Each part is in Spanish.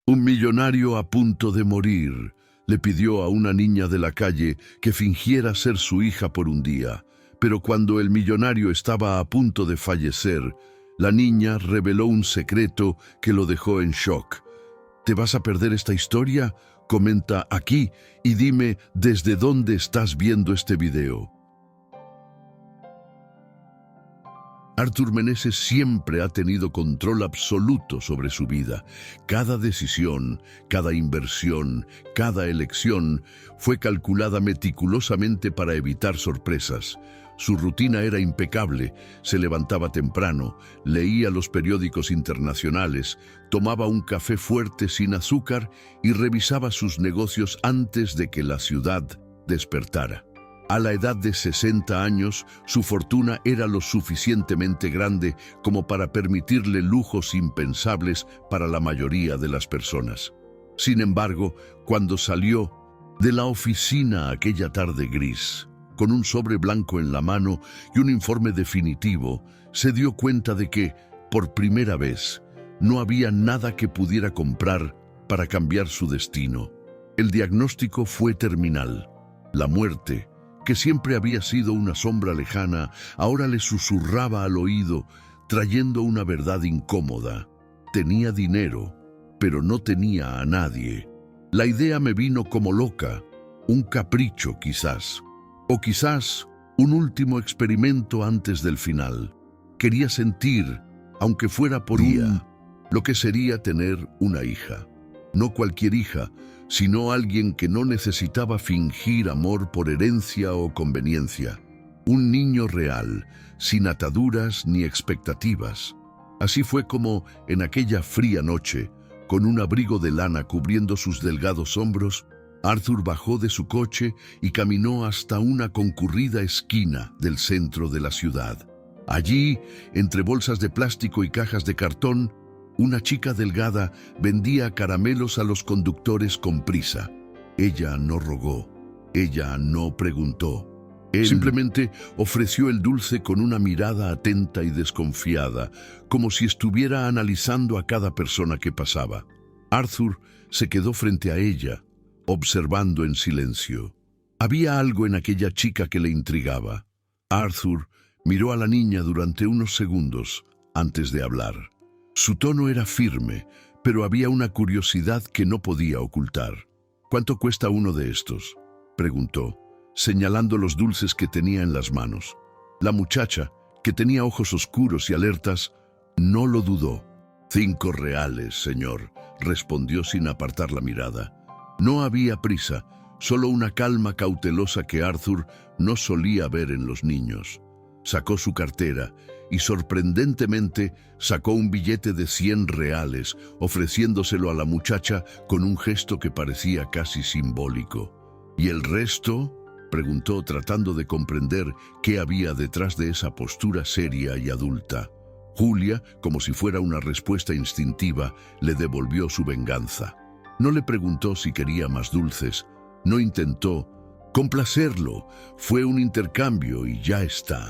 Un millonario a punto de morir le pidió a una niña de la calle que fingiera ser su hija por un día, pero cuando el millonario estaba a punto de fallecer, la niña reveló un secreto que lo dejó en shock. ¿Te vas a perder esta historia? Comenta aquí y dime desde dónde estás viendo este video. Arthur Meneses siempre ha tenido control absoluto sobre su vida. Cada decisión, cada inversión, cada elección fue calculada meticulosamente para evitar sorpresas. Su rutina era impecable, se levantaba temprano, leía los periódicos internacionales, tomaba un café fuerte sin azúcar y revisaba sus negocios antes de que la ciudad despertara. A la edad de 60 años, su fortuna era lo suficientemente grande como para permitirle lujos impensables para la mayoría de las personas. Sin embargo, cuando salió de la oficina aquella tarde gris, con un sobre blanco en la mano y un informe definitivo, se dio cuenta de que, por primera vez, no había nada que pudiera comprar para cambiar su destino. El diagnóstico fue terminal. La muerte, que siempre había sido una sombra lejana, ahora le susurraba al oído, trayendo una verdad incómoda. Tenía dinero, pero no tenía a nadie. La idea me vino como loca, un capricho quizás, o quizás un último experimento antes del final. Quería sentir, aunque fuera por un día, lo que sería tener una hija. No cualquier hija, sino alguien que no necesitaba fingir amor por herencia o conveniencia. Un niño real, sin ataduras ni expectativas. Así fue como, en aquella fría noche, con un abrigo de lana cubriendo sus delgados hombros, Arthur bajó de su coche y caminó hasta una concurrida esquina del centro de la ciudad. Allí, entre bolsas de plástico y cajas de cartón, una chica delgada vendía caramelos a los conductores con prisa. Ella no rogó, ella no preguntó. Él simplemente ofreció el dulce con una mirada atenta y desconfiada, como si estuviera analizando a cada persona que pasaba. Arthur se quedó frente a ella, observando en silencio. Había algo en aquella chica que le intrigaba. Arthur miró a la niña durante unos segundos antes de hablar. Su tono era firme, pero había una curiosidad que no podía ocultar. ¿Cuánto cuesta uno de estos?, preguntó, señalando los dulces que tenía en las manos. La muchacha, que tenía ojos oscuros y alertas, no lo dudó. 5 reales, señor, respondió sin apartar la mirada. No había prisa, solo una calma cautelosa que Arthur no solía ver en los niños. Sacó su cartera y sorprendentemente sacó un billete de 100 reales, ofreciéndoselo a la muchacha con un gesto que parecía casi simbólico. ¿Y el resto?, preguntó, tratando de comprender qué había detrás de esa postura seria y adulta. Julia, como si fuera una respuesta instintiva, le devolvió su venganza. No le preguntó si quería más dulces, no intentó complacerlo, fue un intercambio y ya está.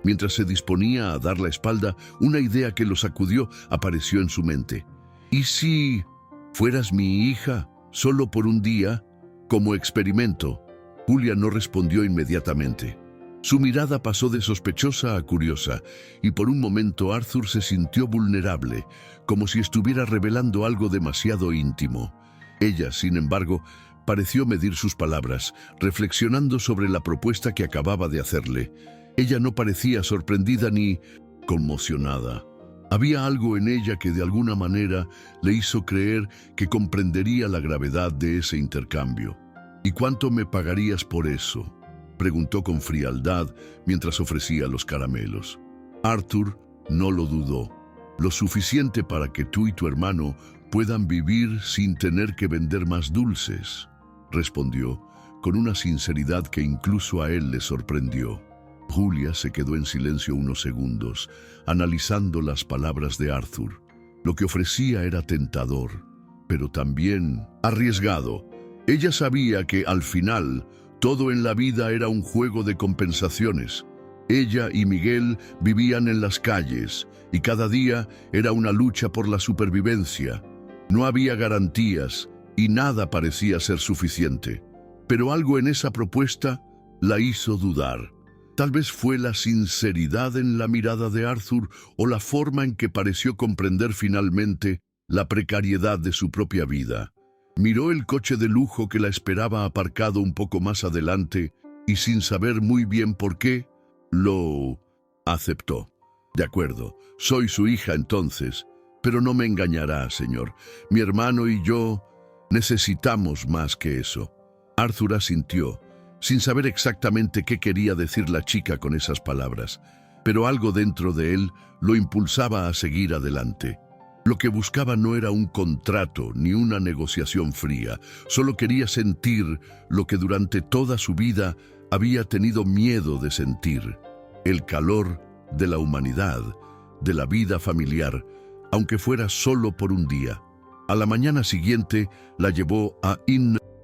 Mientras se disponía a dar la espalda, una idea que lo sacudió apareció en su mente. ¿Y si fueras mi hija, solo por un día, como experimento? Julia no respondió inmediatamente. Su mirada pasó de sospechosa a curiosa, y por un momento Arthur se sintió vulnerable, como si estuviera revelando algo demasiado íntimo. Ella, sin embargo, pareció medir sus palabras, reflexionando sobre la propuesta que acababa de hacerle. Ella no parecía sorprendida ni conmocionada. Había algo en ella que de alguna manera le hizo creer que comprendería la gravedad de ese intercambio. ¿Y cuánto me pagarías por eso?, preguntó con frialdad mientras ofrecía los caramelos. Arthur no lo dudó. Lo suficiente para que tú y tu hermano puedan vivir sin tener que vender más dulces, respondió, con una sinceridad que incluso a él le sorprendió. Julia se quedó en silencio unos segundos, analizando las palabras de Arthur. Lo que ofrecía era tentador, pero también arriesgado. Ella sabía que, al final, todo en la vida era un juego de compensaciones. Ella y Miguel vivían en las calles, y cada día era una lucha por la supervivencia. No había garantías y nada parecía ser suficiente. Pero algo en esa propuesta la hizo dudar. Tal vez fue la sinceridad en la mirada de Arthur o la forma en que pareció comprender finalmente la precariedad de su propia vida. Miró el coche de lujo que la esperaba aparcado un poco más adelante y sin saber muy bien por qué, lo aceptó. De acuerdo, soy su hija entonces, pero no me engañará, señor. Mi hermano y yo necesitamos más que eso. Arthur asintió, sin saber exactamente qué quería decir la chica con esas palabras, pero algo dentro de él lo impulsaba a seguir adelante. Lo que buscaba no era un contrato ni una negociación fría, solo quería sentir lo que durante toda su vida había tenido miedo de sentir, el calor de la humanidad, de la vida familiar, aunque fuera solo por un día. A la mañana siguiente la llevó a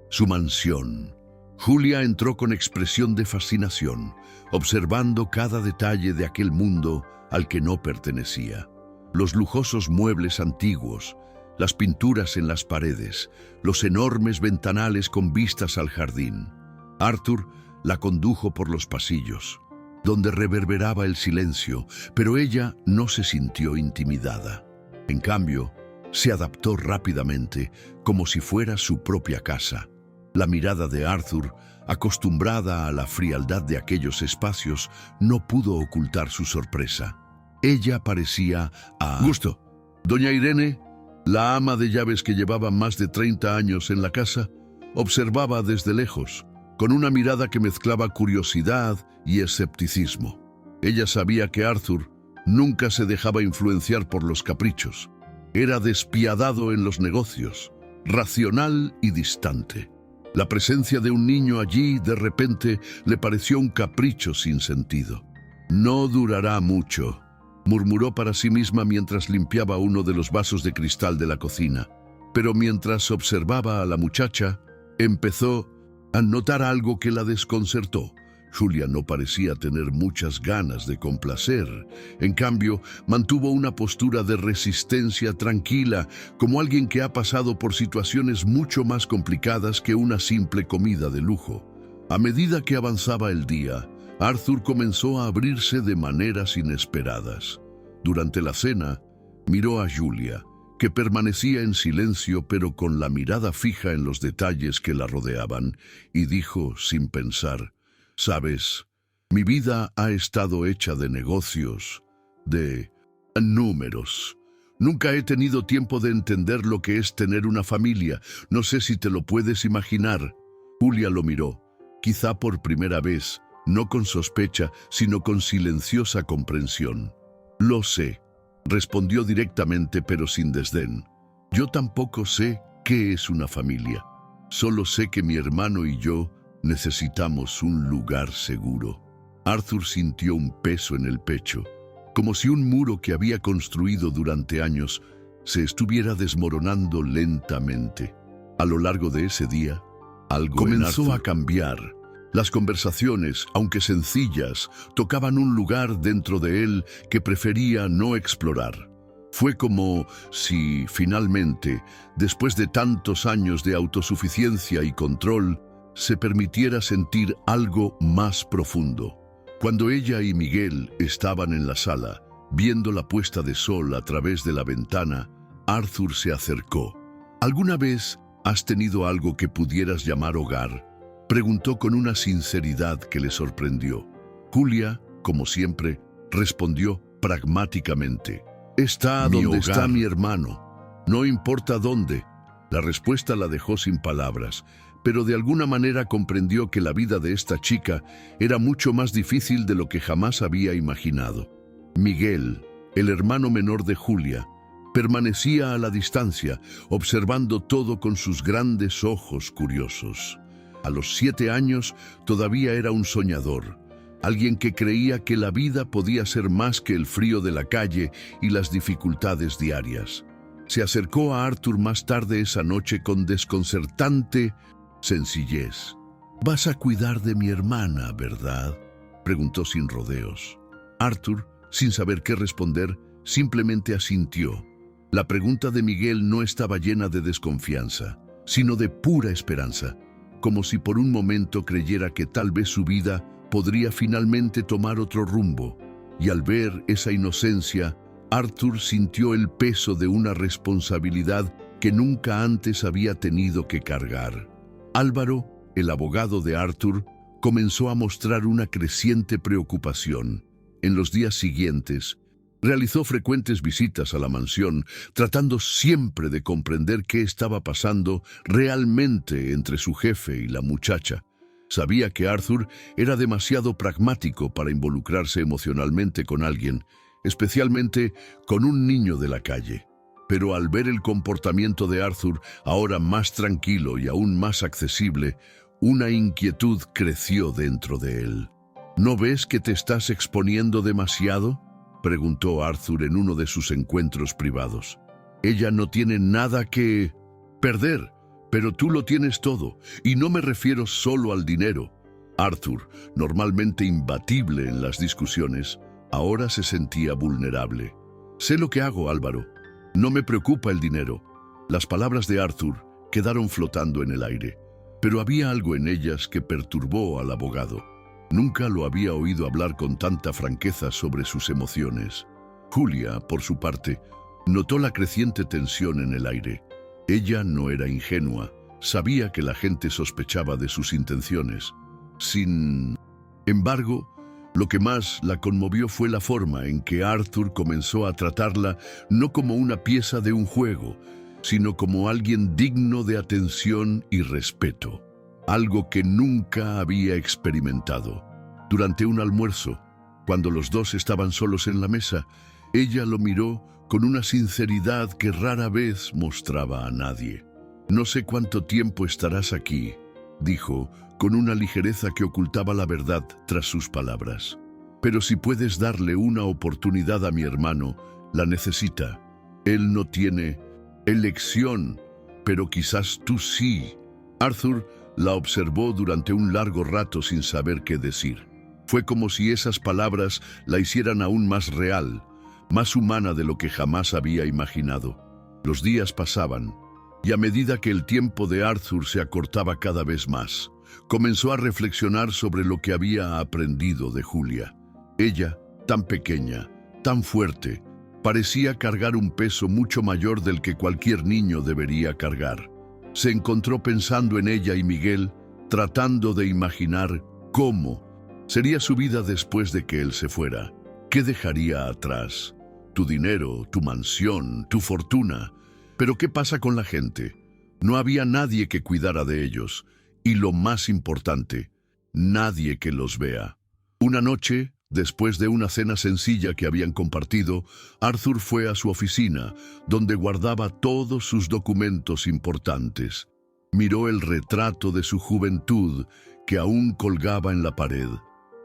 su mansión. Julia entró con expresión de fascinación, observando cada detalle de aquel mundo al que no pertenecía. Los lujosos muebles antiguos, las pinturas en las paredes, los enormes ventanales con vistas al jardín. Arthur la condujo por los pasillos, donde reverberaba el silencio, pero ella no se sintió intimidada. En cambio, se adaptó rápidamente, como si fuera su propia casa. La mirada de Arthur, acostumbrada a la frialdad de aquellos espacios, no pudo ocultar su sorpresa. Ella parecía a gusto. Doña Irene, la ama de llaves que llevaba más de 30 años en la casa, observaba desde lejos, con una mirada que mezclaba curiosidad y escepticismo. Ella sabía que Arthur nunca se dejaba influenciar por los caprichos. Era despiadado en los negocios, racional y distante. La presencia de un niño allí de repente le pareció un capricho sin sentido. No durará mucho, murmuró para sí misma mientras limpiaba uno de los vasos de cristal de la cocina. Pero mientras observaba a la muchacha, empezó a notar algo que la desconcertó. Julia no parecía tener muchas ganas de complacer. En cambio, mantuvo una postura de resistencia tranquila, como alguien que ha pasado por situaciones mucho más complicadas que una simple comida de lujo. A medida que avanzaba el día, Arthur comenzó a abrirse de maneras inesperadas. Durante la cena, miró a Julia, que permanecía en silencio pero con la mirada fija en los detalles que la rodeaban, y dijo sin pensar: «Sabes, mi vida ha estado hecha de negocios, de números. Nunca he tenido tiempo de entender lo que es tener una familia. No sé si te lo puedes imaginar». Julia lo miró, quizá por primera vez, no con sospecha, sino con silenciosa comprensión. «Lo sé», respondió directamente pero sin desdén. «Yo tampoco sé qué es una familia. Solo sé que mi hermano y yo necesitamos un lugar seguro». Arthur sintió un peso en el pecho, como si un muro que había construido durante años se estuviera desmoronando lentamente. A lo largo de ese día, algo comenzó a cambiar. Las conversaciones, aunque sencillas, tocaban un lugar dentro de él que prefería no explorar. Fue como si, finalmente, después de tantos años de autosuficiencia y control, se permitiera sentir algo más profundo. Cuando ella y Miguel estaban en la sala, viendo la puesta de sol a través de la ventana, Arthur se acercó. «¿Alguna vez has tenido algo que pudieras llamar hogar?», preguntó con una sinceridad que le sorprendió. Julia, como siempre, respondió pragmáticamente: «Está donde está mi hermano. No importa dónde». La respuesta la dejó sin palabras, pero de alguna manera comprendió que la vida de esta chica era mucho más difícil de lo que jamás había imaginado. Miguel, el hermano menor de Julia, permanecía a la distancia, observando todo con sus grandes ojos curiosos. A los 7 años todavía era un soñador, alguien que creía que la vida podía ser más que el frío de la calle y las dificultades diarias. Se acercó a Arthur más tarde esa noche con desconcertante sencillez. «Vas a cuidar de mi hermana, ¿verdad?», preguntó sin rodeos. Arthur, sin saber qué responder, simplemente asintió. La pregunta de Miguel no estaba llena de desconfianza, sino de pura esperanza, como si por un momento creyera que tal vez su vida podría finalmente tomar otro rumbo. Y al ver esa inocencia, Arthur sintió el peso de una responsabilidad que nunca antes había tenido que cargar. Álvaro, el abogado de Arthur, comenzó a mostrar una creciente preocupación. En los días siguientes, realizó frecuentes visitas a la mansión, tratando siempre de comprender qué estaba pasando realmente entre su jefe y la muchacha. Sabía que Arthur era demasiado pragmático para involucrarse emocionalmente con alguien, especialmente con un niño de la calle. Pero al ver el comportamiento de Arthur, ahora más tranquilo y aún más accesible, una inquietud creció dentro de él. ¿No ves que te estás exponiendo demasiado?, preguntó Arthur en uno de sus encuentros privados. Ella no tiene nada que perder, pero tú lo tienes todo, y no me refiero solo al dinero. Arthur, normalmente imbatible en las discusiones, ahora se sentía vulnerable. Sé lo que hago, Álvaro. No me preocupa el dinero. Las palabras de Arthur quedaron flotando en el aire, pero había algo en ellas que perturbó al abogado. Nunca lo había oído hablar con tanta franqueza sobre sus emociones. Julia, por su parte, notó la creciente tensión en el aire. Ella no era ingenua, sabía que la gente sospechaba de sus intenciones. Sin embargo, lo que más la conmovió fue la forma en que Arthur comenzó a tratarla no como una pieza de un juego, sino como alguien digno de atención y respeto. Algo que nunca había experimentado. Durante un almuerzo, cuando los dos estaban solos en la mesa, ella lo miró con una sinceridad que rara vez mostraba a nadie. «No sé cuánto tiempo estarás aquí», dijo, con una ligereza que ocultaba la verdad tras sus palabras. «Pero si puedes darle una oportunidad a mi hermano, la necesita. Él no tiene elección, pero quizás tú sí». Arthur la observó durante un largo rato sin saber qué decir. Fue como si esas palabras la hicieran aún más real, más humana de lo que jamás había imaginado. Los días pasaban, y a medida que el tiempo de Arthur se acortaba cada vez más, comenzó a reflexionar sobre lo que había aprendido de Julia. Ella, tan pequeña, tan fuerte, parecía cargar un peso mucho mayor del que cualquier niño debería cargar. Se encontró pensando en ella y Miguel, tratando de imaginar cómo sería su vida después de que él se fuera. ¿Qué dejaría atrás? Tu dinero, tu mansión, tu fortuna. Pero ¿qué pasa con la gente? No había nadie que cuidara de ellos. Y lo más importante, nadie que los vea. Una noche, después de una cena sencilla que habían compartido, Arthur fue a su oficina, donde guardaba todos sus documentos importantes. Miró el retrato de su juventud que aún colgaba en la pared,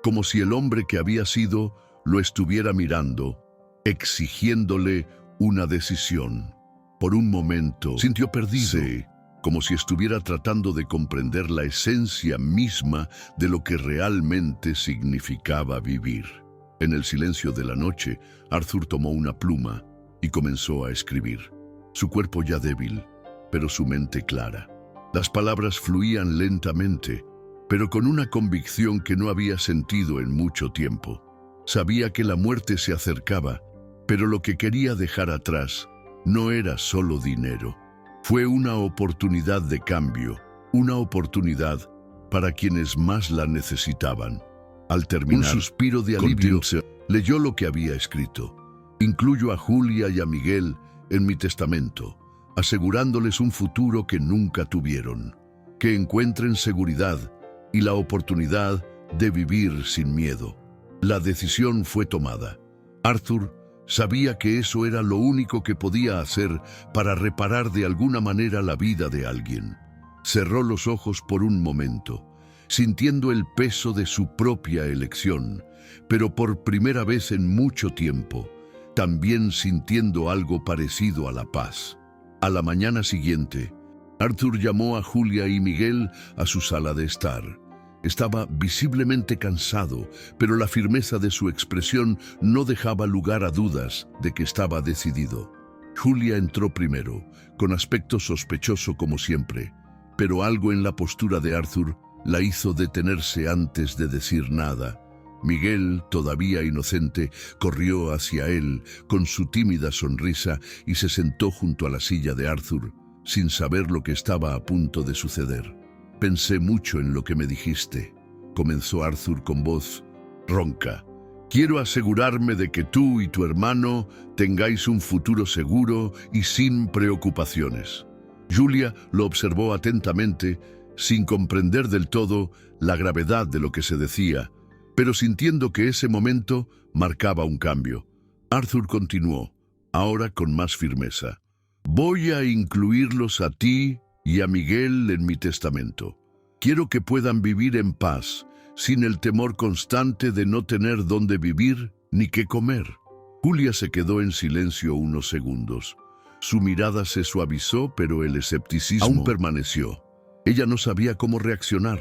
como si el hombre que había sido lo estuviera mirando, exigiéndole una decisión. Por un momento sintió perdido, como si estuviera tratando de comprender la esencia misma de lo que realmente significaba vivir. En el silencio de la noche, Arthur tomó una pluma y comenzó a escribir. Su cuerpo ya débil, pero su mente clara. Las palabras fluían lentamente, pero con una convicción que no había sentido en mucho tiempo. Sabía que la muerte se acercaba, pero lo que quería dejar atrás no era solo dinero. Fue una oportunidad de cambio, una oportunidad para quienes más la necesitaban. Al terminar, un suspiro de alivio, leyó lo que había escrito. Incluyo a Julia y a Miguel en mi testamento, asegurándoles un futuro que nunca tuvieron, que encuentren seguridad y la oportunidad de vivir sin miedo. La decisión fue tomada. Arthur sabía que eso era lo único que podía hacer para reparar de alguna manera la vida de alguien. Cerró los ojos por un momento, sintiendo el peso de su propia elección, pero por primera vez en mucho tiempo, también sintiendo algo parecido a la paz. A la mañana siguiente, Arthur llamó a Julia y Miguel a su sala de estar. Estaba visiblemente cansado, pero la firmeza de su expresión no dejaba lugar a dudas de que estaba decidido. Julia entró primero, con aspecto sospechoso como siempre, pero algo en la postura de Arthur la hizo detenerse antes de decir nada. Miguel, todavía inocente, corrió hacia él con su tímida sonrisa y se sentó junto a la silla de Arthur, sin saber lo que estaba a punto de suceder. «Pensé mucho en lo que me dijiste», comenzó Arthur con voz ronca. «Quiero asegurarme de que tú y tu hermano tengáis un futuro seguro y sin preocupaciones». Julia lo observó atentamente, sin comprender del todo la gravedad de lo que se decía, pero sintiendo que ese momento marcaba un cambio. Arthur continuó, ahora con más firmeza. «Voy a incluirlos a ti y a Miguel en mi testamento. Quiero que puedan vivir en paz, sin el temor constante de no tener dónde vivir ni qué comer». Julia se quedó en silencio unos segundos. Su mirada se suavizó, pero el escepticismo aún permaneció. Ella no sabía cómo reaccionar.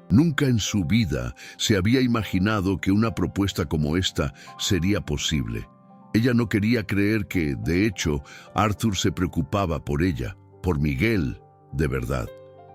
Nunca en su vida se había imaginado que una propuesta como esta sería posible. Ella no quería creer que, de hecho, Arthur se preocupaba por ella, por Miguel, de verdad.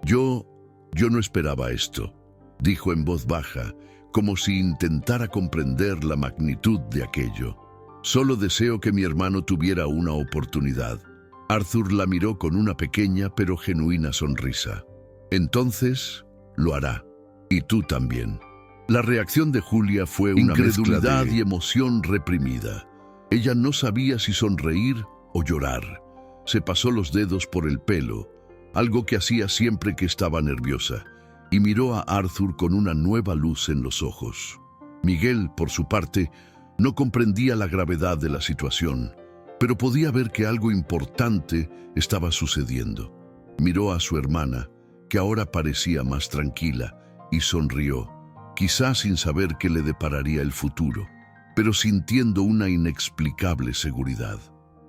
Yo no esperaba esto», dijo en voz baja, como si intentara comprender la magnitud de aquello. «Solo deseo que mi hermano tuviera una oportunidad». Arthur la miró con una pequeña pero genuina sonrisa. «Entonces, lo hará. Y tú también». La reacción de Julia fue una incredulidad y emoción reprimida. Ella no sabía si sonreír o llorar. Se pasó los dedos por el pelo, algo que hacía siempre que estaba nerviosa, y miró a Arthur con una nueva luz en los ojos. Miguel, por su parte, no comprendía la gravedad de la situación, pero podía ver que algo importante estaba sucediendo. Miró a su hermana, que ahora parecía más tranquila, y sonrió, quizás sin saber qué le depararía el futuro, pero sintiendo una inexplicable seguridad.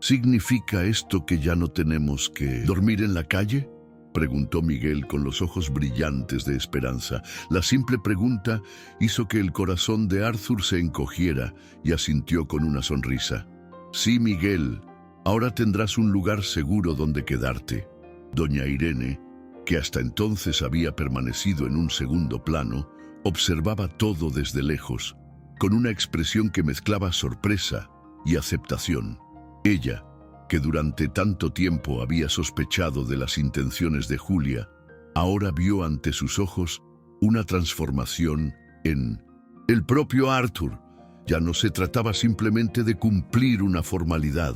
«¿Significa esto que ya no tenemos que dormir en la calle?», preguntó Miguel con los ojos brillantes de esperanza. La simple pregunta hizo que el corazón de Arthur se encogiera y asintió con una sonrisa. «Sí, Miguel, ahora tendrás un lugar seguro donde quedarte». Doña Irene, que hasta entonces había permanecido en un segundo plano, observaba todo desde lejos, con una expresión que mezclaba sorpresa y aceptación. Ella, que durante tanto tiempo había sospechado de las intenciones de Julia, ahora vio ante sus ojos una transformación en el propio Arthur. Ya no se trataba simplemente de cumplir una formalidad.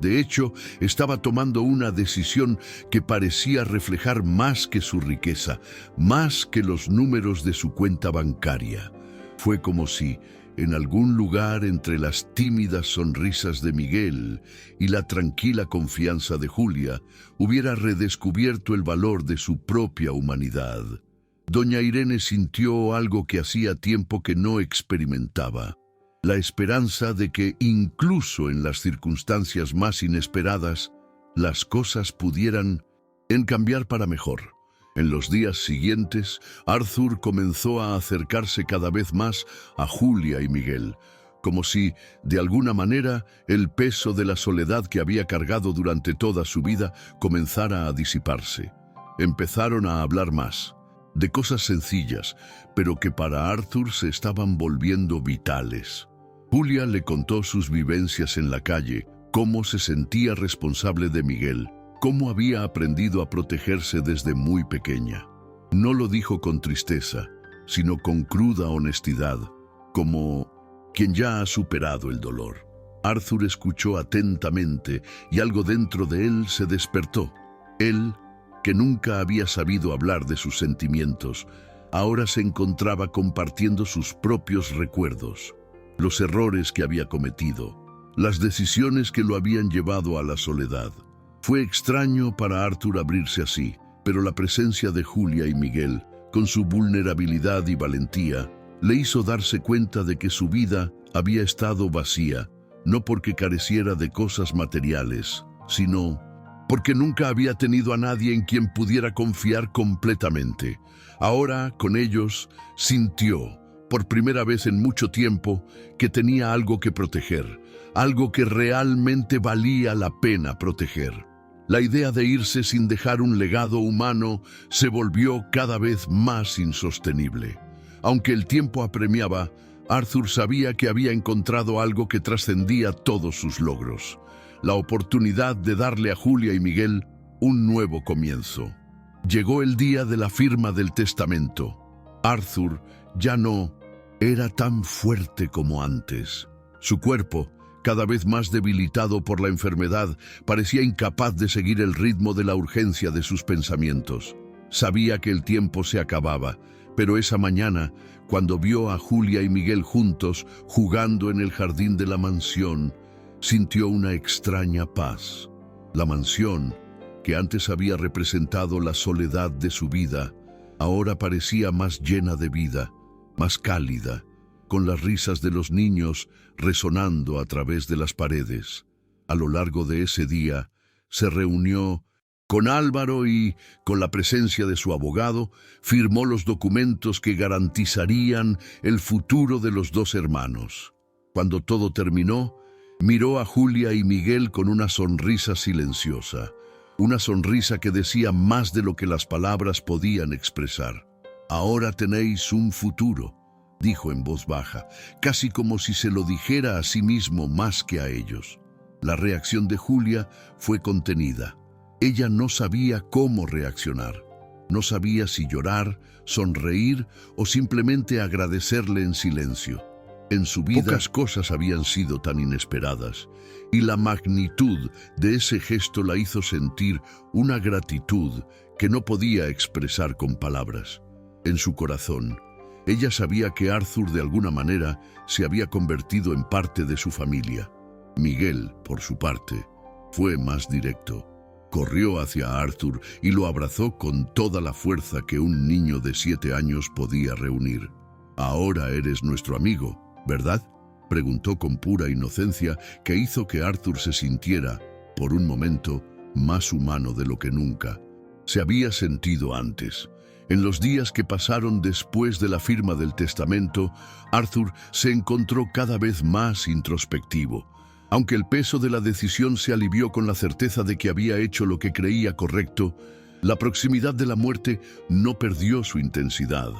De hecho, estaba tomando una decisión que parecía reflejar más que su riqueza, más que los números de su cuenta bancaria. Fue como si, en algún lugar entre las tímidas sonrisas de Miguel y la tranquila confianza de Julia, hubiera redescubierto el valor de su propia humanidad. Doña Irene sintió algo que hacía tiempo que no experimentaba: la esperanza de que, incluso en las circunstancias más inesperadas, las cosas pudieran cambiar para mejor. En los días siguientes, Arthur comenzó a acercarse cada vez más a Julia y Miguel, como si, de alguna manera, el peso de la soledad que había cargado durante toda su vida comenzara a disiparse. Empezaron a hablar más, de cosas sencillas, pero que para Arthur se estaban volviendo vitales. Julia le contó sus vivencias en la calle, cómo se sentía responsable de Miguel, cómo había aprendido a protegerse desde muy pequeña. No lo dijo con tristeza, sino con cruda honestidad, como quien ya ha superado el dolor. Arthur escuchó atentamente y algo dentro de él se despertó. Él, que nunca había sabido hablar de sus sentimientos, ahora se encontraba compartiendo sus propios recuerdos, los errores que había cometido, las decisiones que lo habían llevado a la soledad. Fue extraño para Arthur abrirse así, pero la presencia de Julia y Miguel, con su vulnerabilidad y valentía, le hizo darse cuenta de que su vida había estado vacía, no porque careciera de cosas materiales, sino porque nunca había tenido a nadie en quien pudiera confiar completamente. Ahora, con ellos, sintió, por primera vez en mucho tiempo, que tenía algo que proteger, algo que realmente valía la pena proteger. La idea de irse sin dejar un legado humano se volvió cada vez más insostenible. Aunque el tiempo apremiaba, Arthur sabía que había encontrado algo que trascendía todos sus logros: la oportunidad de darle a Julia y Miguel un nuevo comienzo. Llegó el día de la firma del testamento. Arthur ya no era tan fuerte como antes. Su cuerpo, cada vez más debilitado por la enfermedad, parecía incapaz de seguir el ritmo de la urgencia de sus pensamientos. Sabía que el tiempo se acababa, pero esa mañana, cuando vio a Julia y Miguel juntos, jugando en el jardín de la mansión, sintió una extraña paz. La mansión, que antes había representado la soledad de su vida, ahora parecía más llena de vida, más cálida, con las risas de los niños resonando a través de las paredes. A lo largo de ese día, se reunió con Álvaro y, con la presencia de su abogado, firmó los documentos que garantizarían el futuro de los dos hermanos. Cuando todo terminó, miró a Julia y Miguel con una sonrisa silenciosa, una sonrisa que decía más de lo que las palabras podían expresar. «Ahora tenéis un futuro», dijo en voz baja, casi como si se lo dijera a sí mismo más que a ellos. La reacción de Julia fue contenida. Ella no sabía cómo reaccionar. No sabía si llorar, sonreír o simplemente agradecerle en silencio. En su vida, pocas cosas habían sido tan inesperadas, y la magnitud de ese gesto la hizo sentir una gratitud que no podía expresar con palabras. En su corazón, ella sabía que Arthur de alguna manera se había convertido en parte de su familia. Miguel, por su parte, fue más directo. Corrió hacia Arthur y lo abrazó con toda la fuerza que un niño de 7 años podía reunir. «Ahora eres nuestro amigo, ¿verdad?», preguntó con pura inocencia, que hizo que Arthur se sintiera, por un momento, más humano de lo que nunca se había sentido antes. En los días que pasaron después de la firma del testamento, Arthur se encontró cada vez más introspectivo. Aunque el peso de la decisión se alivió con la certeza de que había hecho lo que creía correcto, la proximidad de la muerte no perdió su intensidad.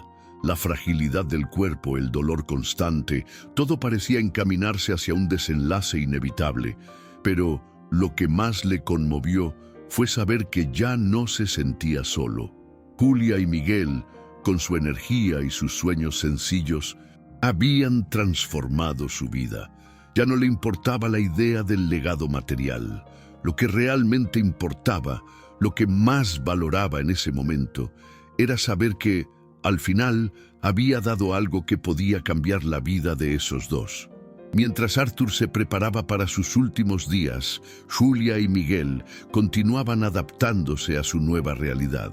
La fragilidad del cuerpo, el dolor constante, todo parecía encaminarse hacia un desenlace inevitable. Pero lo que más le conmovió fue saber que ya no se sentía solo. Julia y Miguel, con su energía y sus sueños sencillos, habían transformado su vida. Ya no le importaba la idea del legado material. Lo que realmente importaba, lo que más valoraba en ese momento, era saber que, al final, había dado algo que podía cambiar la vida de esos dos. Mientras Arthur se preparaba para sus últimos días, Julia y Miguel continuaban adaptándose a su nueva realidad.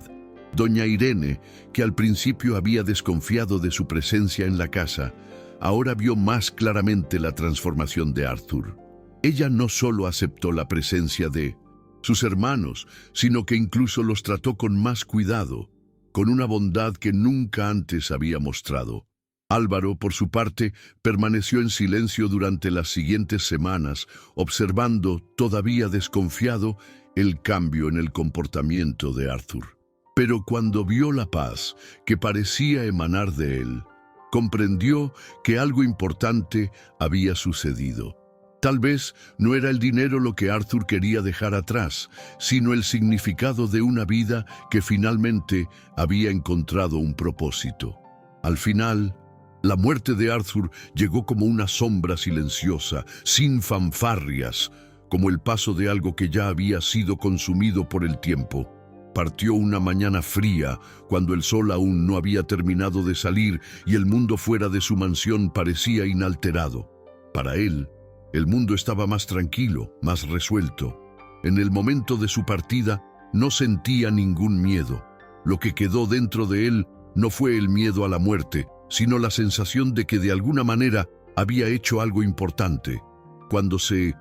Doña Irene, que al principio había desconfiado de su presencia en la casa, ahora vio más claramente la transformación de Arthur. Ella no solo aceptó la presencia de sus hermanos, sino que incluso los trató con más cuidado, con una bondad que nunca antes había mostrado. Álvaro, por su parte, permaneció en silencio durante las siguientes semanas, observando, todavía desconfiado, el cambio en el comportamiento de Arthur. Pero cuando vio la paz que parecía emanar de él, comprendió que algo importante había sucedido. Tal vez no era el dinero lo que Arthur quería dejar atrás, sino el significado de una vida que finalmente había encontrado un propósito. Al final, la muerte de Arthur llegó como una sombra silenciosa, sin fanfarrias, como el paso de algo que ya había sido consumido por el tiempo. Partió una mañana fría, cuando el sol aún no había terminado de salir y el mundo fuera de su mansión parecía inalterado. Para él, el mundo estaba más tranquilo, más resuelto. En el momento de su partida, no sentía ningún miedo. Lo que quedó dentro de él no fue el miedo a la muerte, sino la sensación de que de alguna manera había hecho algo importante. Cuando se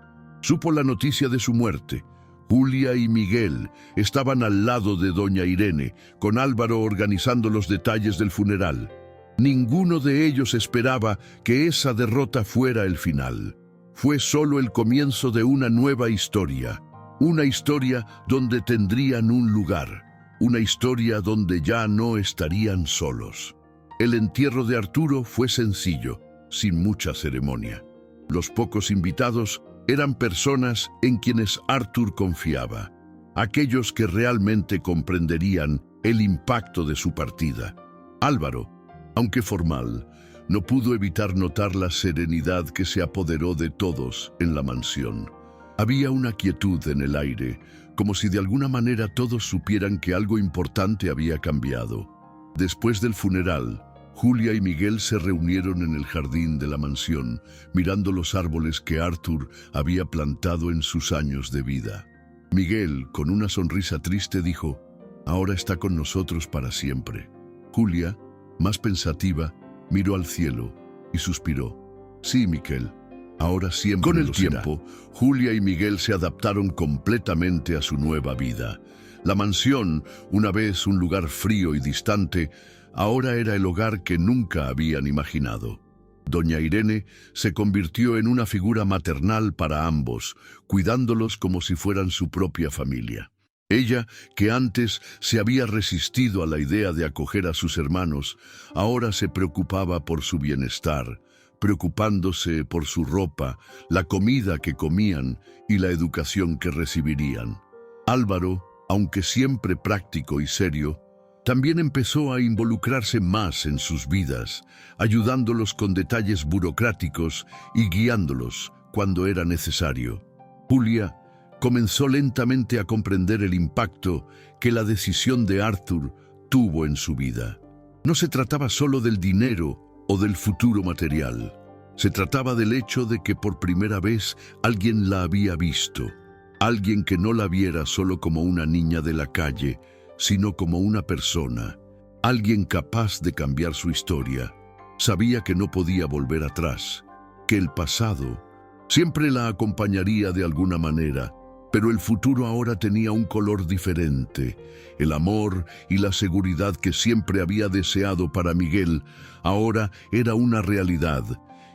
supo la noticia de su muerte, Julia y Miguel estaban al lado de doña Irene, con Álvaro organizando los detalles del funeral. Ninguno de ellos esperaba que esa derrota fuera el final. Fue solo el comienzo de una nueva historia. Una historia donde tendrían un lugar. Una historia donde ya no estarían solos. El entierro de Arturo fue sencillo, sin mucha ceremonia. Los pocos invitados eran personas en quienes Arthur confiaba, aquellos que realmente comprenderían el impacto de su partida. Álvaro, aunque formal, no pudo evitar notar la serenidad que se apoderó de todos en la mansión. Había una quietud en el aire, como si de alguna manera todos supieran que algo importante había cambiado. Después del funeral, Julia y Miguel se reunieron en el jardín de la mansión, mirando los árboles que Arthur había plantado en sus años de vida. Miguel, con una sonrisa triste, dijo: «Ahora está con nosotros para siempre». Julia, más pensativa, miró al cielo y suspiró: «Sí, Miguel, ahora siempre lo será». Con el tiempo, Julia y Miguel se adaptaron completamente a su nueva vida. La mansión, una vez un lugar frío y distante, ahora era el hogar que nunca habían imaginado. Doña Irene se convirtió en una figura maternal para ambos, cuidándolos como si fueran su propia familia. Ella, que antes se había resistido a la idea de acoger a sus hermanos, ahora se preocupaba por su bienestar, preocupándose por su ropa, la comida que comían y la educación que recibirían. Álvaro, aunque siempre práctico y serio, también empezó a involucrarse más en sus vidas, ayudándolos con detalles burocráticos y guiándolos cuando era necesario. Julia comenzó lentamente a comprender el impacto que la decisión de Arthur tuvo en su vida. No se trataba solo del dinero o del futuro material. Se trataba del hecho de que por primera vez alguien la había visto. Alguien que no la viera solo como una niña de la calle, sino como una persona, alguien capaz de cambiar su historia. Sabía que no podía volver atrás, que el pasado siempre la acompañaría de alguna manera, pero el futuro ahora tenía un color diferente. El amor y la seguridad que siempre había deseado para Miguel ahora era una realidad,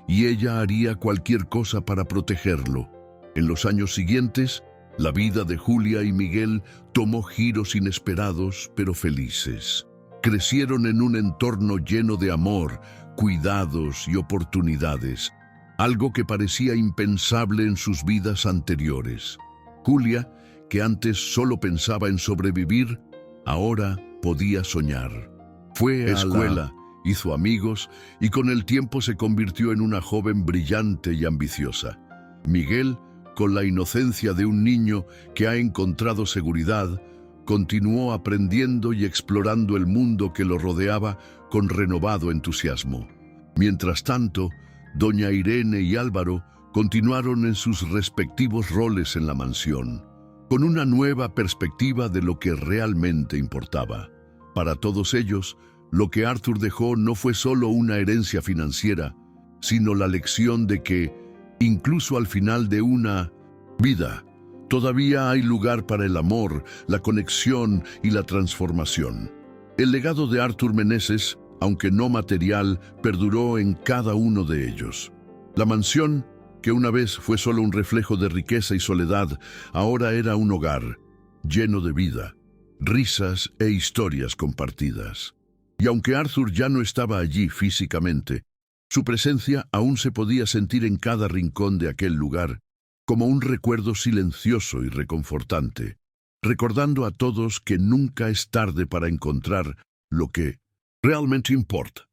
y ella haría cualquier cosa para protegerlo. En los años siguientes, la vida de Julia y Miguel tomó giros inesperados pero felices. Crecieron en un entorno lleno de amor, cuidados y oportunidades, algo que parecía impensable en sus vidas anteriores. Julia, que antes solo pensaba en sobrevivir, ahora podía soñar. Fue a la escuela, hizo amigos y con el tiempo se convirtió en una joven brillante y ambiciosa. Miguel, con la inocencia de un niño que ha encontrado seguridad, continuó aprendiendo y explorando el mundo que lo rodeaba con renovado entusiasmo. Mientras tanto, doña Irene y Álvaro continuaron en sus respectivos roles en la mansión, con una nueva perspectiva de lo que realmente importaba. Para todos ellos, lo que Arthur dejó no fue solo una herencia financiera, sino la lección de que, incluso al final de una vida, todavía hay lugar para el amor, la conexión y la transformación. El legado de Arthur Meneses, aunque no material, perduró en cada uno de ellos. La mansión, que una vez fue solo un reflejo de riqueza y soledad, ahora era un hogar lleno de vida, risas e historias compartidas. Y aunque Arthur ya no estaba allí físicamente, su presencia aún se podía sentir en cada rincón de aquel lugar, como un recuerdo silencioso y reconfortante, recordando a todos que nunca es tarde para encontrar lo que realmente importa.